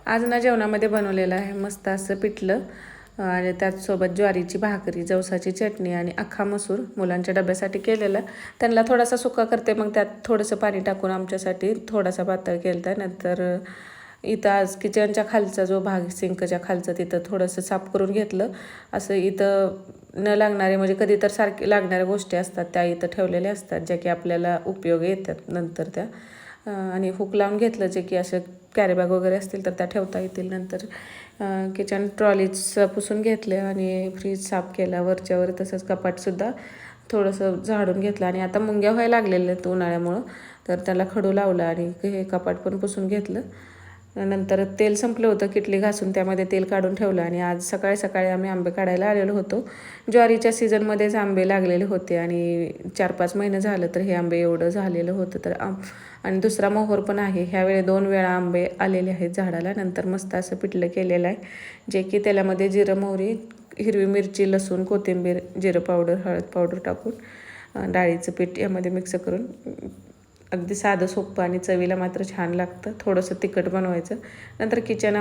आज ना जेवणामध्ये बनवलेलं आहे मस्त असं पिठलं आणि त्याचसोबत ज्वारीची भाकरी, जवसाची चटणी आणि अख्खा मसूर मुलांच्या डब्यासाठी केलेला. त्यांना थोडासा सुका करते, मग त्यात थोडंसं पाणी टाकून आमच्यासाठी थोडासा पातळ केला आहे. नंतर इथं आज किचनच्या खालचा जो भाग सिंकच्या खालचं तिथं थोडंसं साफ करून घेतलं. असं इथं न लागणारे म्हणजे कधी तर सारखे लागणाऱ्या गोष्टी असतात त्या इथं ठेवलेल्या असतात, ज्या की आपल्याला उपयोग येतात नंतर त्या. आणि हुक लावून घेतलं जे की असं कॅरीबॅग वगैरे असतील तर त्या ठेवता येतील. नंतर किचन ट्रॉलीज पुसून घेतले आणि फ्रीज साफ केला वरच्यावर. तसंच कपाटसुद्धा थोडंसं झाडून घेतलं आणि आता मुंग्या व्हायला लागलेल्या आहेत उन्हाळ्यामुळं, तर त्याला खडू लावला आणि हे कपाट पण पुसून घेतलं. नंतर तेल संपलं होतं, किटली घासून त्यामध्ये तेल काढून ठेवलं. आणि आज सकाळी सकाळी आम्ही आंबे काढायला आलेलो होतो. ज्वारीच्या सीझनमध्येच आंबे लागलेले होते आणि 4-5 महिने झालं तर हे आंबे एवढं झालेलं होतं. तर आणि दुसरा मोहर पण आहे. ह्यावेळी 2 वेळा आंबे आलेले आहेत झाडाला. नंतर मस्त असं पिठलं केलेलं आहे, जे की तेलामध्ये जिरं, मोहरी, हिरवी मिरची, लसूण, कोथिंबीर, जिरं पावडर, हळद पावडर टाकून डाळीचं पीठ यामध्ये मिक्स करून अगदी साधं सोपं आणि चवीला मात्र छान लागतं. थोडंसं तिखट बनवायचं. नंतर किचन